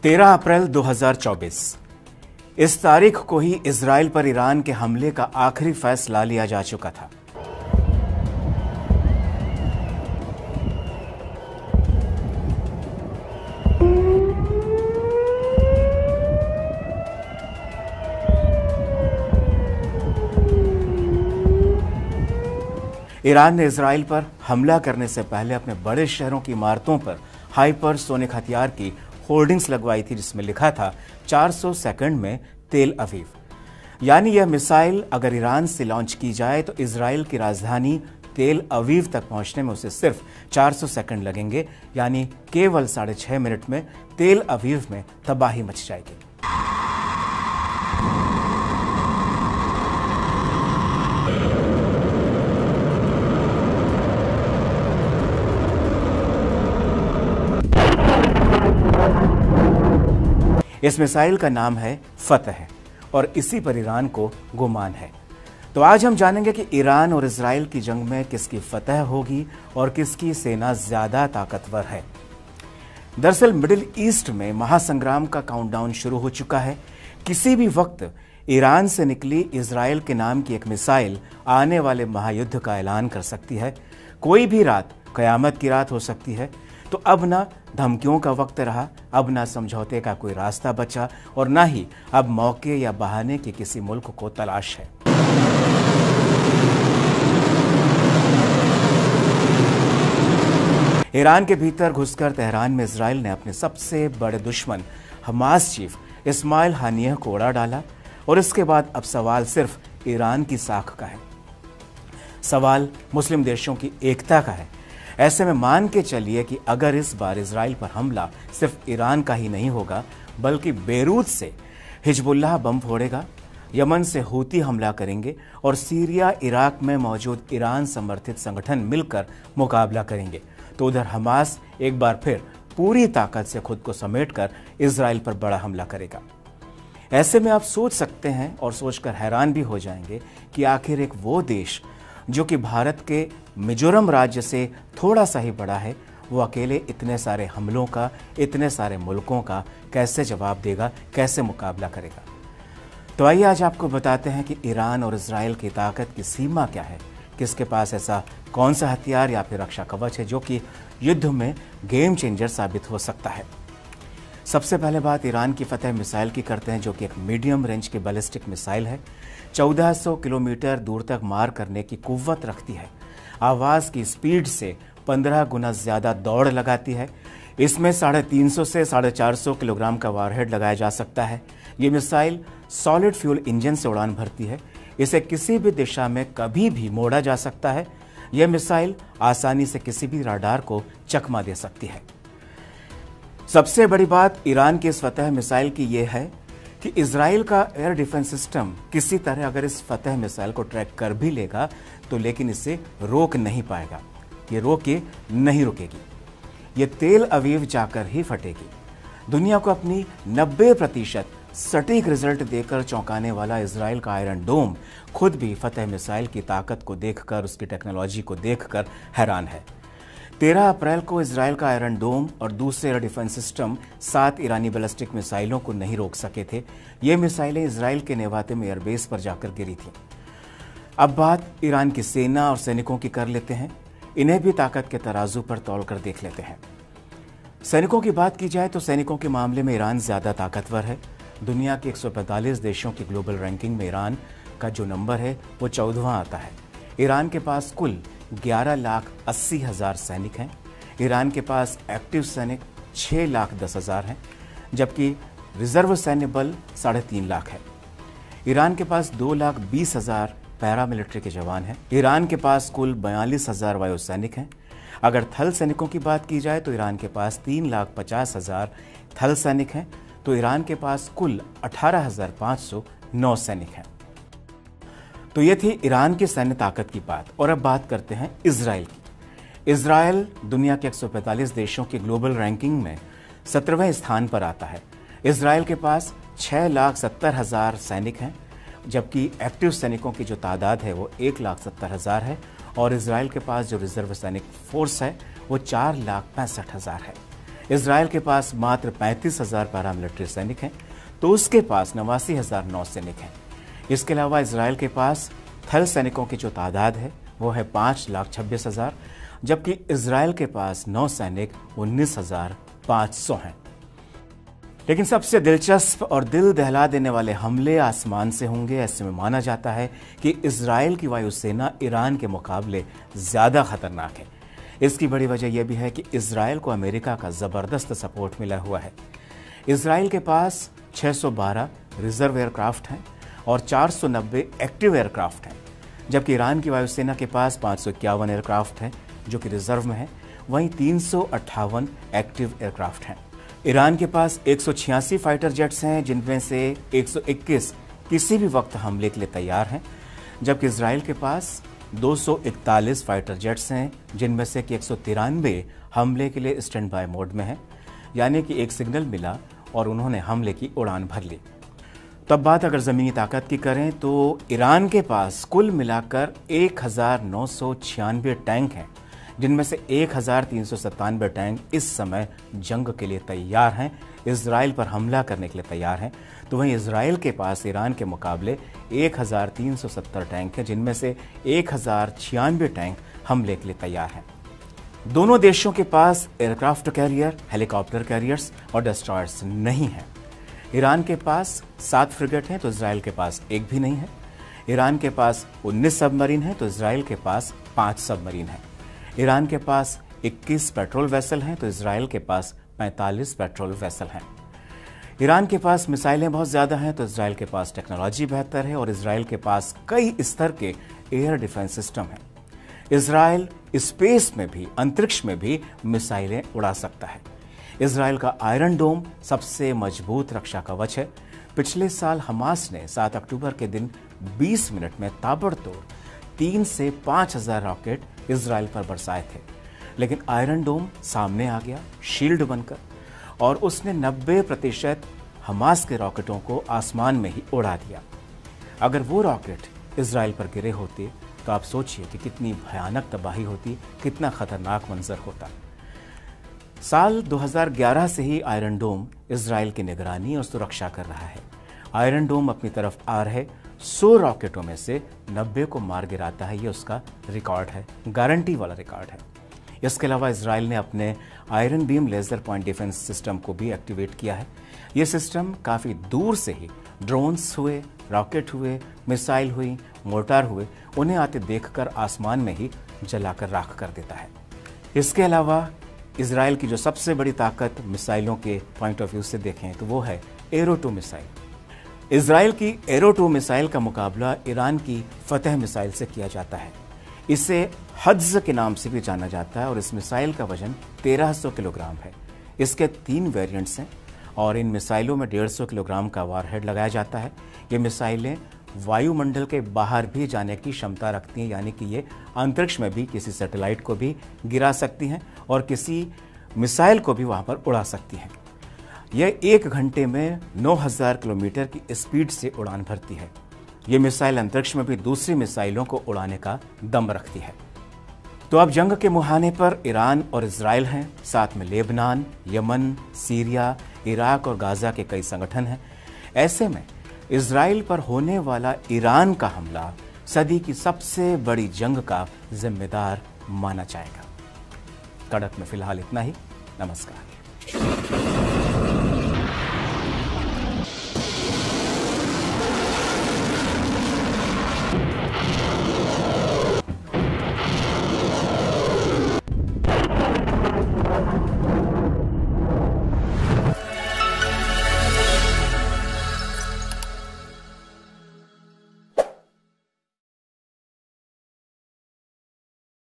13 अप्रैल 2024। इस तारीख को ही इजराइल पर ईरान के हमले का आखिरी फैसला लिया जा चुका था। ईरान ने इजराइल पर हमला करने से पहले अपने बड़े शहरों की इमारतों पर हाइपरसोनिक हथियार की होर्डिंग्स लगवाई थी, जिसमें लिखा था 400 सेकंड में तेल अवीव। यानी यह मिसाइल अगर ईरान से लॉन्च की जाए तो इजराइल की राजधानी तेल अवीव तक पहुंचने में उसे सिर्फ 400 सेकंड लगेंगे, यानी केवल 6.5 मिनट में तेल अवीव में तबाही मच जाएगी। इस मिसाइल का नाम है फतह और इसी पर ईरान को गुमान है। तो आज हम जानेंगे कि ईरान और इजराइल की जंग में किसकी फतह होगी और किसकी सेना ज्यादा ताकतवर है। दरअसल मिडिल ईस्ट में महासंग्राम का काउंटडाउन शुरू हो चुका है। किसी भी वक्त ईरान से निकली इजराइल के नाम की एक मिसाइल आने वाले महायुद्ध का ऐलान कर सकती है। कोई भी रात कयामत की रात हो सकती है। तो अब ना धमकियों का वक्त रहा, अब ना समझौते का कोई रास्ता बचा और ना ही अब मौके या बहाने की किसी मुल्क को तलाश है। ईरान के भीतर घुसकर तेहरान में इजराइल ने अपने सबसे बड़े दुश्मन हमास चीफ इस्माइल हानियह को उड़ा डाला और इसके बाद अब सवाल सिर्फ ईरान की साख का है। सवाल मुस्लिम देशों की एकता का है। ऐसे में मान के चलिए कि अगर इस बार इजराइल पर हमला सिर्फ ईरान का ही नहीं होगा, बल्कि बेरूत से हिजबुल्लाह बम फोड़ेगा, यमन से हूती हमला करेंगे और सीरिया इराक में मौजूद ईरान समर्थित संगठन मिलकर मुकाबला करेंगे, तो उधर हमास एक बार फिर पूरी ताकत से खुद को समेटकर इजराइल पर बड़ा हमला करेगा। ऐसे में आप सोच सकते हैं और सोचकर हैरान भी हो जाएंगे कि आखिर एक वो देश जो कि भारत के मिजोरम राज्य से थोड़ा सा ही बड़ा है, वो अकेले इतने सारे हमलों का, इतने सारे मुल्कों का कैसे जवाब देगा, कैसे मुकाबला करेगा। तो आइए आज आपको बताते हैं कि ईरान और इजराइल की ताकत की सीमा क्या है, किसके पास ऐसा कौन सा हथियार या फिर रक्षा कवच है जो कि युद्ध में गेम चेंजर साबित हो सकता है। सबसे पहले बात ईरान की फतह मिसाइल की करते हैं, जो कि एक मीडियम रेंज की बैलिस्टिक मिसाइल है। 1400 किलोमीटर दूर तक मार करने की कुव्वत रखती है। आवाज़ की स्पीड से 15 गुना ज़्यादा दौड़ लगाती है। इसमें 350 से 450 किलोग्राम का वारहेड लगाया जा सकता है। ये मिसाइल सॉलिड फ्यूल इंजन से उड़ान भरती है। इसे किसी भी दिशा में कभी भी मोड़ा जा सकता है। यह मिसाइल आसानी से किसी भी राडार को चकमा दे सकती है। सबसे बड़ी बात ईरान की इस फतह मिसाइल की यह है कि इजराइल का एयर डिफेंस सिस्टम किसी तरह अगर इस फतह मिसाइल को ट्रैक कर भी लेगा तो लेकिन इसे रोक नहीं पाएगा। ये रोके नहीं रुकेगी, ये तेल अवीव जाकर ही फटेगी। दुनिया को अपनी 90% सटीक रिजल्ट देकर चौंकाने वाला इजराइल का आयरन डोम खुद भी फतह मिसाइल की ताकत को देखकर, उसकी टेक्नोलॉजी को देखकर हैरान है। 13 अप्रैल को इजराइल का आयरन डोम और दूसरे एयर डिफेंस सिस्टम 7 ईरानी बैलिस्टिक मिसाइलों को नहीं रोक सके थे। ये मिसाइलें इजराइल के नेवातिम एयरबेस पर जाकर गिरी थीं। अब बात ईरान की सेना और सैनिकों की कर लेते हैं। इन्हें भी ताकत के तराजू पर तौलकर देख लेते हैं। सैनिकों की बात की जाए तो सैनिकों के मामले में ईरान ज़्यादा ताकतवर है। दुनिया के 145 देशों की ग्लोबल रैंकिंग में ईरान का जो नंबर है वो 14वां आता है। ईरान के पास कुल 11,80,000 सैनिक हैं। ईरान के पास एक्टिव सैनिक 6,10,000 हैं, जबकि रिजर्व सैन्य बल 3.5 लाख है। ईरान के पास 2,20,000 पैरामिलिट्री के जवान हैं। ईरान के पास कुल 42,000 वायुसैनिक हैं। अगर थल सैनिकों की बात की जाए तो ईरान के पास 3,50,000 थल सैनिक हैं। तो ईरान के पास कुल 18,509 सैनिक हैं। तो ये थी ईरान की सैन्य ताकत की बात। और अब बात करते हैं इजराइल की। इजराइल दुनिया के 145 देशों की ग्लोबल रैंकिंग में 17वें स्थान पर आता है। इजराइल के पास 6,70,000 सैनिक हैं, जबकि एक्टिव सैनिकों की जो तादाद है वो 1,70,000 है और इजराइल के पास जो रिजर्व सैनिक फोर्स है वो 4,65,000 है। इजराइल के पास मात्र 35,000 पैरामिलिट्री सैनिक हैं, तो उसके पास 89,000 नौ सैनिक हैं। इसके अलावा इजराइल के पास थल सैनिकों की जो तादाद है वो है 5,26,000, जबकि इजराइल के पास नौ सैनिक 19,500 हैं। लेकिन सबसे दिलचस्प और दिल दहला देने वाले हमले आसमान से होंगे। ऐसे में माना जाता है कि इजराइल की वायुसेना ईरान के मुकाबले ज़्यादा खतरनाक है। इसकी बड़ी वजह यह भी है कि इजराइल को अमेरिका का ज़बरदस्त सपोर्ट मिला हुआ है। इजराइल के पास 612 रिजर्व एयरक्राफ्ट हैं और 490 एक्टिव एयरक्राफ्ट हैं, जबकि ईरान की वायुसेना के पास 551 एयरक्राफ्ट हैं जो कि रिजर्व में हैं, वहीं 358 एक्टिव एयरक्राफ्ट हैं। ईरान के पास 186 फाइटर जेट्स हैं, जिनमें से 121 किसी भी वक्त हमले के लिए तैयार हैं, जबकि इजराइल के पास 241 फाइटर जेट्स हैं, जिनमें से कि 193 हमले के लिए स्टैंड बाय मोड में हैं, यानी कि एक सिग्नल मिला और उन्होंने हमले की उड़ान भर ली। तब बात अगर ज़मीनी ताकत की करें तो ईरान के पास कुल मिलाकर 1,996 टैंक हैं, जिनमें से 1,397 टैंक इस समय जंग के लिए तैयार हैं, इजराइल पर हमला करने के लिए तैयार हैं। तो वहीं इजराइल के पास ईरान के मुकाबले 1,370 टैंक हैं, जिनमें से 1,096 टैंक हमले के लिए तैयार हैं। दोनों देशों के पास एयरक्राफ्ट कैरियर, हेलीकॉप्टर कैरियर्स और डिस्ट्रॉयर्स नहीं हैं। ईरान के पास 7 फ्रिगेट हैं तो इजराइल के पास एक भी नहीं है। ईरान के पास 19 सबमरीन हैं तो इजराइल के पास 5 सबमरीन हैं। ईरान के पास 21 पेट्रोल वेसल हैं तो इजराइल के पास 45 पेट्रोल वेसल हैं। ईरान के पास मिसाइलें बहुत ज़्यादा हैं तो इजराइल के पास टेक्नोलॉजी बेहतर है और इजराइल के पास कई स्तर के एयर डिफेंस सिस्टम हैं। इजराइल स्पेस में भी, अंतरिक्ष में भी मिसाइलें उड़ा सकता है। इजराइल का आयरन डोम सबसे मजबूत रक्षा कवच है। पिछले साल हमास ने 7 अक्टूबर के दिन 20 मिनट में ताबड़तोड़ 3 से 5,000 रॉकेट इजराइल पर बरसाए थे, लेकिन आयरन डोम सामने आ गया शील्ड बनकर और उसने 90% हमास के रॉकेटों को आसमान में ही उड़ा दिया। अगर वो रॉकेट इजराइल पर गिरे होते तो आप सोचिए कि कितनी भयानक तबाही होती, कितना खतरनाक मंजर होता। साल 2011 से ही आयरन डोम इजराइल की निगरानी और सुरक्षा कर रहा है। आयरन डोम अपनी तरफ आ रहे 100 रॉकेटों में से 90 को मार गिराता है। ये उसका रिकॉर्ड है, गारंटी वाला रिकॉर्ड है। इसके अलावा इजराइल ने अपने Iron Beam laser point defence system को भी एक्टिवेट किया है। ये सिस्टम काफ़ी दूर से ही ड्रोन्स हुए, रॉकेट हुए, मिसाइल हुई, मोर्टार हुए, उन्हें आते देखकर आसमान में ही जलाकर राख कर देता है। इसके अलावा इजराइल की जो सबसे बड़ी ताकत मिसाइलों के पॉइंट ऑफ व्यू से देखें तो वो है एरो 2 मिसाइल। इजराइल की एरो 2 मिसाइल का मुकाबला ईरान की फतेह मिसाइल से किया जाता है। इसे हज्ज के नाम से भी जाना जाता है और इस मिसाइल का वजन 1300 किलोग्राम है। इसके 3 वेरिएंट्स हैं और इन मिसाइलों में 150 किलोग्राम का वारहेड लगाया जाता है। ये मिसाइलें वायुमंडल के बाहर भी जाने की क्षमता रखती हैं, यानी कि ये अंतरिक्ष में भी किसी सैटेलाइट को भी गिरा सकती हैं और किसी मिसाइल को भी वहाँ पर उड़ा सकती हैं। यह 1 घंटे में 9,000 किलोमीटर की स्पीड से उड़ान भरती है। ये मिसाइल अंतरिक्ष में भी दूसरी मिसाइलों को उड़ाने का दम रखती है। तो अब जंग के मुहाने पर ईरान और इजराइल हैं, साथ में लेबनान, यमन, सीरिया, इराक और गाजा के कई संगठन हैं। ऐसे में इजराइल पर होने वाला ईरान का हमला सदी की सबसे बड़ी जंग का जिम्मेदार माना जाएगा। कड़क में फिलहाल इतना ही। नमस्कार।